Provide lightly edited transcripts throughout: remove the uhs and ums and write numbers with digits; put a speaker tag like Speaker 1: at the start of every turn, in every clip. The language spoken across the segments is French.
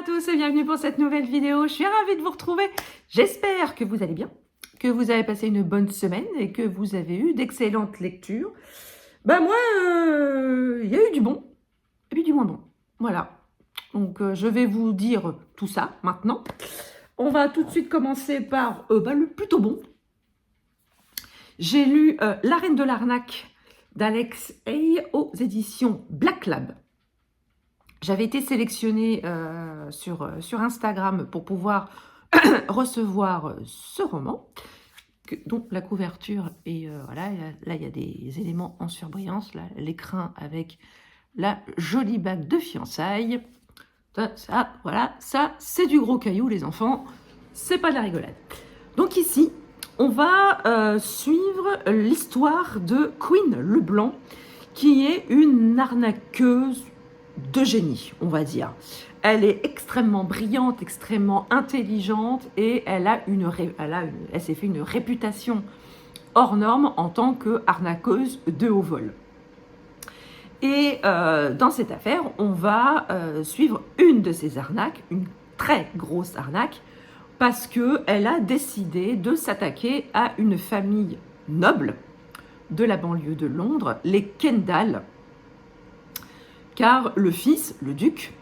Speaker 1: tous et bienvenue pour cette nouvelle vidéo. Je suis ravie de vous retrouver. J'espère que vous allez bien, que vous avez passé une bonne semaine et que vous avez eu d'excellentes lectures. Moi, il y a eu du bon et puis du moins bon. Voilà. Donc, je vais vous dire tout ça maintenant. On va tout de suite commencer par le plutôt bon. J'ai lu La Reine de l'Arnaque d'Alex Hay aux éditions Black Lab. J'avais été sélectionnée sur Instagram pour pouvoir recevoir ce roman, dont la couverture est, voilà, là il y a des éléments en surbrillance, là, l'écrin avec la jolie bague de fiançailles. Ça, voilà, ça c'est du gros caillou les enfants, c'est pas de la rigolade. Donc ici, on va suivre l'histoire de Queen Leblanc, qui est une arnaqueuse de génie, on va dire. Elle est extrêmement brillante, extrêmement intelligente et elle s'est fait une réputation hors norme en tant qu'arnaqueuse de haut vol. Et dans cette affaire, on va suivre une de ces arnaques, une très grosse arnaque, parce qu'elle a décidé de s'attaquer à une famille noble de la banlieue de Londres, les Kendall, car le fils, le duc,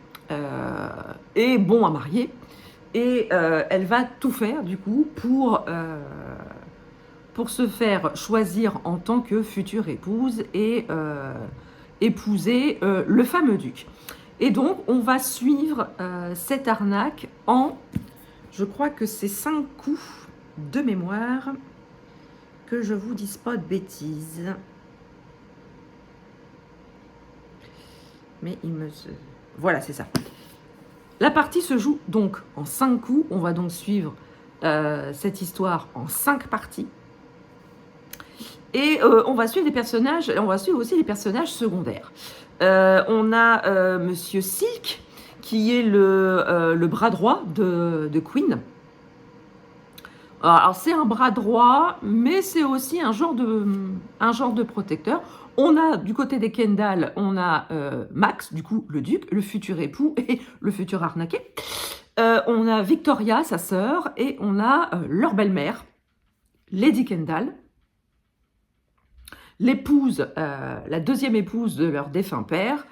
Speaker 1: est bon à marier et elle va tout faire du coup pour se faire choisir en tant que future épouse et épouser le fameux duc. Et donc on va suivre cette arnaque en, je crois que c'est 5 coups de mémoire, que je vous dise pas de bêtises. Mais voilà, c'est ça. La partie se joue donc en 5 coups. On va donc suivre cette histoire en 5 parties. Et on va suivre des personnages, on va suivre aussi les personnages secondaires. On a Monsieur Silk, qui est le bras droit de Queen. Alors c'est un bras droit, mais c'est aussi un genre de protecteur. On a du côté des Kendall, on a Max, du coup le duc, le futur époux et le futur arnaqué. On a Victoria, sa sœur, et on a leur belle-mère, Lady Kendall, l'épouse, la deuxième épouse de leur défunt père,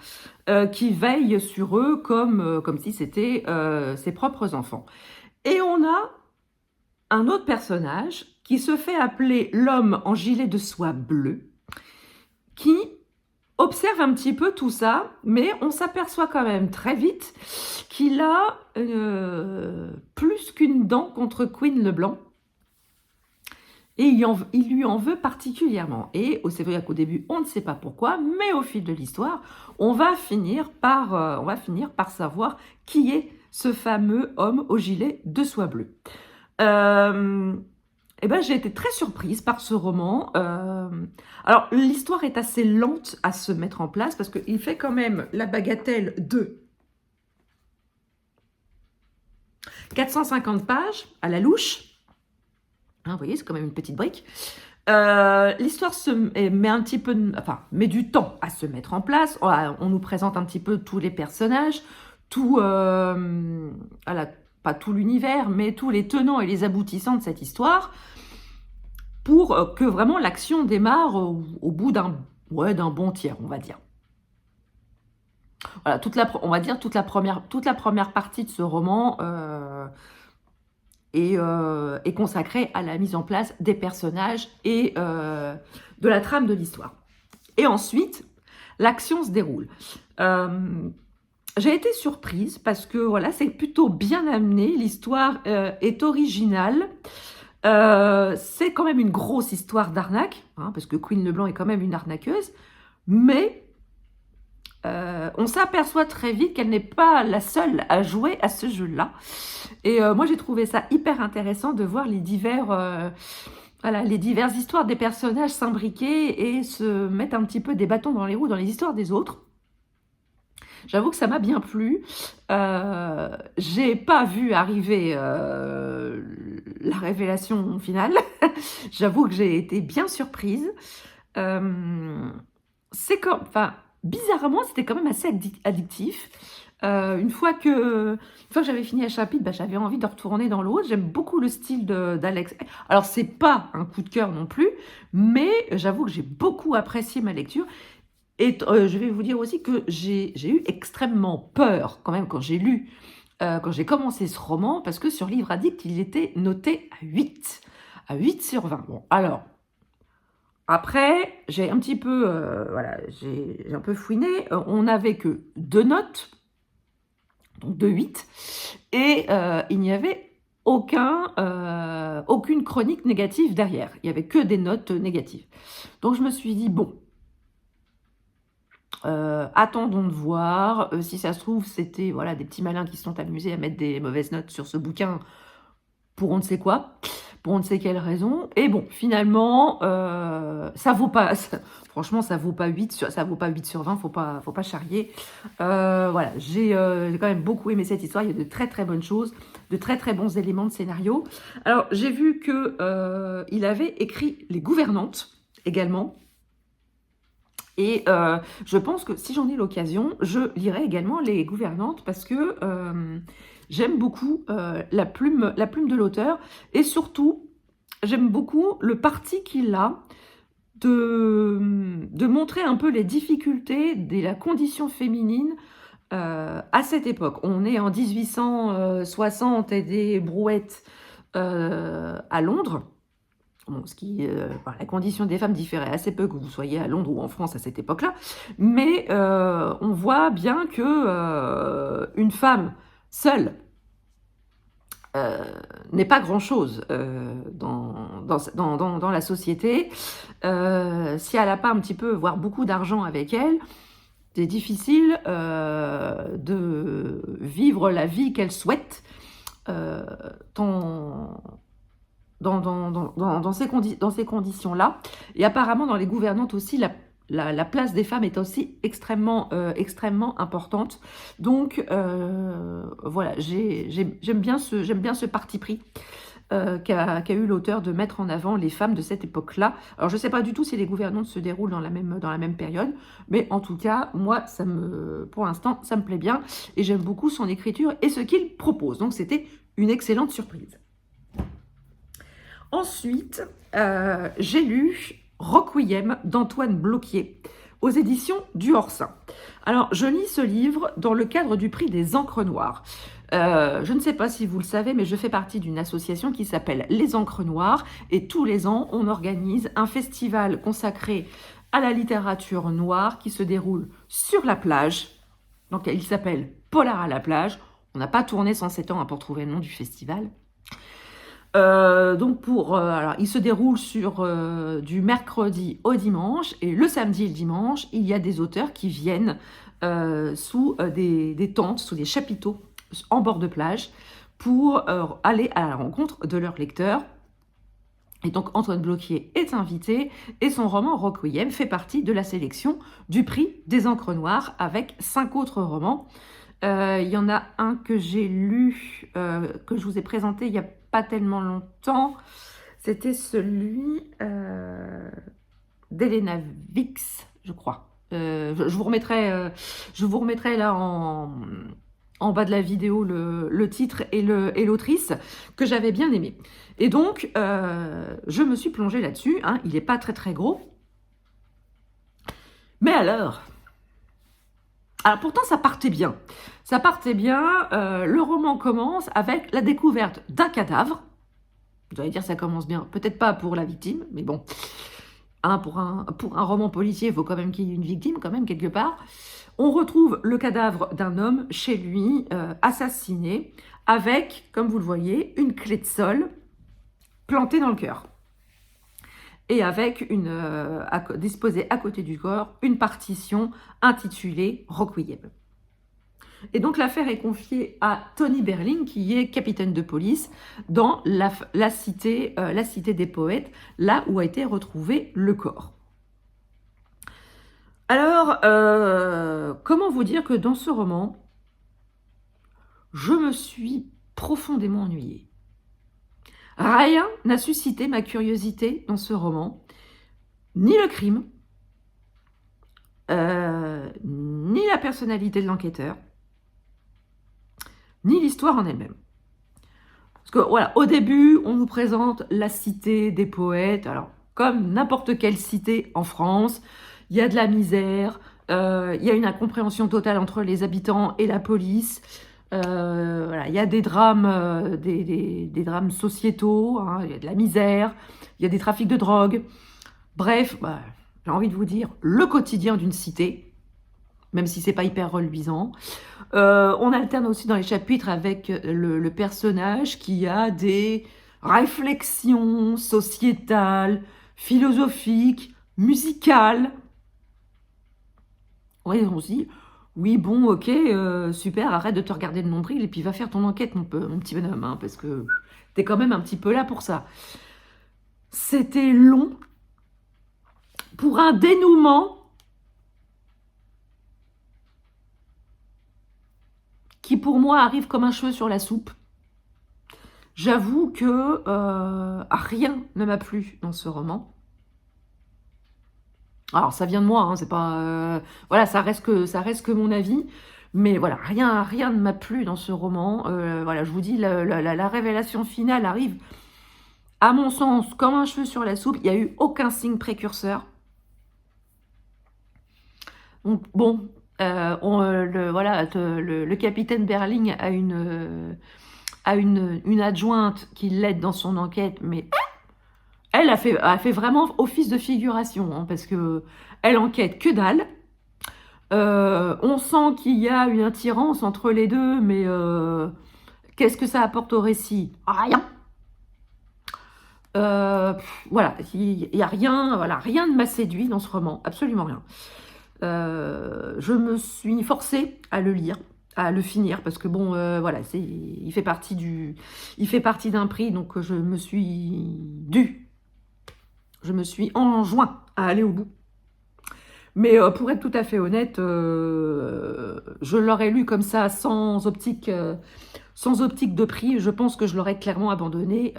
Speaker 1: qui veille sur eux comme si c'était ses propres enfants. Et on a un autre personnage qui se fait appeler l'homme en gilet de soie bleue, qui observe un petit peu tout ça, mais on s'aperçoit quand même très vite qu'il a plus qu'une dent contre Queen Leblanc, et il lui en veut particulièrement. Et c'est vrai qu'au début, on ne sait pas pourquoi, mais au fil de l'histoire, on va finir par savoir qui est ce fameux homme au gilet de soie bleue. J'ai été très surprise par ce roman. Alors, l'histoire est assez lente à se mettre en place parce qu'il fait quand même la bagatelle de 450 pages à la louche. Hein, vous voyez, c'est quand même une petite brique. L'histoire met du temps à se mettre en place. On nous présente un petit peu tous les personnages, pas tout l'univers, mais tous les tenants et les aboutissants de cette histoire, pour que vraiment l'action démarre au bout d'un bon tiers, on va dire. Voilà, toute la première partie de ce roman est consacrée à la mise en place des personnages et de la trame de l'histoire. Et ensuite, l'action se déroule. J'ai été surprise parce que voilà, c'est plutôt bien amené, l'histoire est originale. C'est quand même une grosse histoire d'arnaque, hein, parce que Queen Leblanc est quand même une arnaqueuse, mais on s'aperçoit très vite qu'elle n'est pas la seule à jouer à ce jeu-là. Et moi, j'ai trouvé ça hyper intéressant de voir les diverses histoires des personnages s'imbriquer et se mettre un petit peu des bâtons dans les roues dans les histoires des autres. J'avoue que ça m'a bien plu. J'ai pas vu arriver la révélation finale. J'avoue que j'ai été bien surprise. bizarrement, c'était quand même assez addictif. Une fois que j'avais fini un chapitre, bah, j'avais envie de retourner dans l'autre. J'aime beaucoup le style d'Alex. Alors, c'est pas un coup de cœur non plus, mais j'avoue que j'ai beaucoup apprécié ma lecture. Et je vais vous dire aussi que j'ai eu extrêmement peur quand même quand quand j'ai commencé ce roman, parce que sur Livre Addict, il était noté à 8 sur 20. Bon, alors, après, j'ai un petit peu, voilà, j'ai un peu fouiné. On n'avait que 2 notes, donc de 8, et il n'y avait aucune chronique négative derrière. Il n'y avait que des notes négatives. Donc je me suis dit, bon, attendons de voir. Si ça se trouve, c'était voilà, des petits malins qui se sont amusés à mettre des mauvaises notes sur ce bouquin pour on ne sait quoi, pour on ne sait quelle raison. Et bon, finalement, ça vaut pas, franchement, ça vaut pas 8 sur 20, faut pas charrier. Voilà, j'ai quand même beaucoup aimé cette histoire. Il y a de très très bonnes choses, de très très bons éléments de scénario. Alors, j'ai vu que il avait écrit Les Gouvernantes également. Et je pense que si j'en ai l'occasion, je lirai également Les Gouvernantes, parce que j'aime beaucoup la plume de l'auteur, et surtout, j'aime beaucoup le parti qu'il a de montrer un peu les difficultés de la condition féminine à cette époque. On est en 1860 et des brouettes à Londres. Bon, la condition des femmes différait assez peu que vous soyez à Londres ou en France à cette époque-là, mais on voit bien que une femme seule n'est pas grand-chose dans la société. Si elle n'a pas un petit peu, voire beaucoup d'argent avec elle, c'est difficile de vivre la vie qu'elle souhaite dans ces conditions-là. Et apparemment, dans Les Gouvernantes aussi, la place des femmes est aussi extrêmement importante. Donc, voilà, j'aime bien ce parti pris qu'a eu l'auteur de mettre en avant les femmes de cette époque-là. Alors, je ne sais pas du tout si Les Gouvernantes se déroulent dans la même période, mais en tout cas, moi, pour l'instant, ça me plaît bien, et j'aime beaucoup son écriture et ce qu'il propose. Donc, c'était une excellente surprise. Ensuite, j'ai lu Requiem d'Antoine Bloquier aux éditions du Horsin. Alors, je lis ce livre dans le cadre du prix des Encres Noires. Je ne sais pas si vous le savez, mais je fais partie d'une association qui s'appelle Les Encres Noires, et tous les ans, on organise un festival consacré à la littérature noire qui se déroule sur la plage. Donc, il s'appelle Polar à la plage. On n'a pas tourné 107 ans pour trouver le nom du festival. Donc alors, il se déroule du mercredi au dimanche, et le samedi et le dimanche, il y a des auteurs qui viennent sous des tentes, sous des chapiteaux en bord de plage, pour aller à la rencontre de leurs lecteurs. Et donc Antoine Bloquier est invité, et son roman Requiem fait partie de la sélection du prix des Encres Noires, avec 5 autres romans. Il y en a un que j'ai lu, que je vous ai présenté il n'y a pas tellement longtemps. C'était celui d'Elena Vix, je crois. Je vous remettrai là en bas de la vidéo le titre et l'autrice, que j'avais bien aimé. Et donc, je me suis plongée là-dessus. Hein. Il n'est pas très très gros. Mais alors, pourtant, ça partait bien. Ça partait bien. Le roman commence avec la découverte d'un cadavre. Vous allez dire, ça commence bien. Peut-être pas pour la victime, mais bon. Hein, pour un roman policier, il faut quand même qu'il y ait une victime, quand même, quelque part. On retrouve le cadavre d'un homme chez lui, assassiné, avec, comme vous le voyez, une clé de sol plantée dans le cœur. Et avec disposée à côté du corps, une partition intitulée Requiem. Et donc l'affaire est confiée à Tony Berling, qui est capitaine de police dans la cité des poètes, là où a été retrouvé le corps. Alors, comment vous dire que dans ce roman, je me suis profondément ennuyée. Rien n'a suscité ma curiosité dans ce roman, ni le crime, ni la personnalité de l'enquêteur, ni l'histoire en elle-même. Parce que voilà, au début, on nous présente la cité des poètes. Alors, comme n'importe quelle cité en France, il y a de la misère, il y a une incompréhension totale entre les habitants et la police. Voilà, il y a des drames, des drames sociétaux, hein, il y a de la misère, il y a des trafics de drogue. Bref, bah, j'ai envie de vous dire, le quotidien d'une cité, même si c'est pas hyper reluisant. On alterne aussi dans les chapitres avec le personnage qui a des réflexions sociétales, philosophiques, musicales. Ouais, on se dit, oui, bon, ok, super, arrête de te regarder le nombril et puis va faire ton enquête, mon petit bonhomme, hein, parce que t'es quand même un petit peu là pour ça. C'était long pour un dénouement qui, pour moi, arrive comme un cheveu sur la soupe. J'avoue que rien ne m'a plu dans ce roman. Alors, ça vient de moi, hein, c'est pas... voilà, ça reste que mon avis. Mais voilà, rien ne m'a plu dans ce roman. Voilà, je vous dis, la révélation finale arrive, à mon sens, comme un cheveu sur la soupe. Il n'y a eu aucun signe précurseur. Donc, bon, voilà, le capitaine Berling a une adjointe qui l'aide dans son enquête, mais elle a fait vraiment office de figuration, hein, parce que elle enquête que dalle. On sent qu'il y a une attirance entre les deux, mais qu'est-ce que ça apporte au récit? Rien. Voilà, il n'y a rien, voilà, rien ne m'a séduit dans ce roman, absolument rien. Je me suis forcée à le lire, à le finir, parce que bon, voilà, il fait partie d'un prix, donc je me suis enjoint à aller au bout. Mais pour être tout à fait honnête, je l'aurais lu comme ça, sans optique de prix. Je pense que je l'aurais clairement abandonné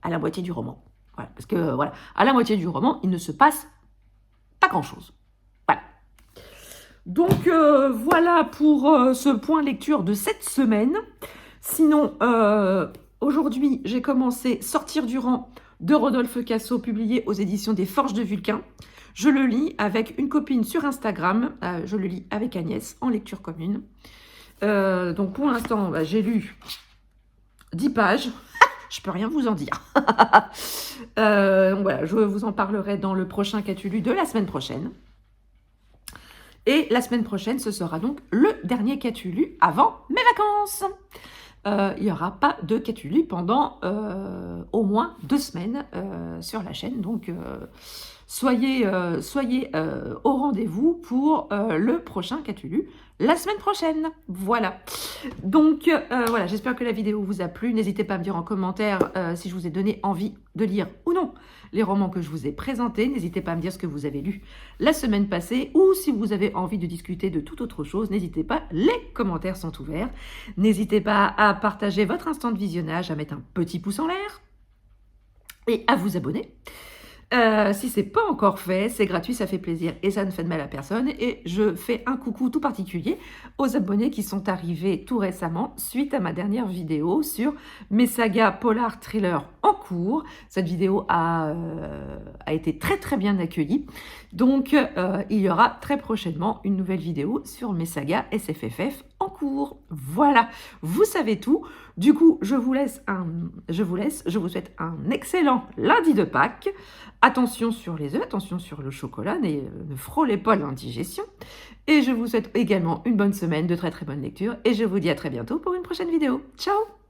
Speaker 1: à la moitié du roman. Voilà, parce que voilà, à la moitié du roman, il ne se passe pas grand-chose. Voilà. Donc voilà pour ce point lecture de cette semaine. Sinon, aujourd'hui, j'ai commencé Sortir du rang de Rodolphe Casso, publié aux éditions des Forges de Vulcain. Je le lis avec une copine sur Instagram. Je le lis avec Agnès en lecture commune. Donc pour l'instant, bah, j'ai lu 10 pages. Je peux rien vous en dire. Donc voilà, je vous en parlerai dans le prochain Qu'as-tu lu de la semaine prochaine. Et la semaine prochaine, ce sera donc le dernier Qu'as-tu lu avant mes vacances. Il n'y aura pas de Qu'as-tu lu pendant au moins 2 semaines sur la chaîne. Donc, soyez au rendez-vous pour le prochain Qu'as-tu lu la semaine prochaine. Voilà. Donc, voilà, j'espère que la vidéo vous a plu. N'hésitez pas à me dire en commentaire si je vous ai donné envie de lire ou non les romans que je vous ai présentés. N'hésitez pas à me dire ce que vous avez lu la semaine passée, ou si vous avez envie de discuter de toute autre chose, n'hésitez pas, les commentaires sont ouverts. N'hésitez pas à partager votre instant de visionnage, à mettre un petit pouce en l'air et à vous abonner. Si c'est pas encore fait, c'est gratuit, ça fait plaisir et ça ne fait de mal à personne. Et je fais un coucou tout particulier aux abonnés qui sont arrivés tout récemment suite à ma dernière vidéo sur mes sagas polar thriller en cours. Cette vidéo a été très très bien accueillie. Donc il y aura très prochainement une nouvelle vidéo sur mes sagas SFFF en cours. Voilà, vous savez tout. Du coup, je vous souhaite un excellent lundi de Pâques. Attention sur les œufs, attention sur le chocolat, ne frôlez pas l'indigestion. Et je vous souhaite également une bonne semaine, de très très bonne lecture. Et je vous dis à très bientôt pour une prochaine vidéo. Ciao!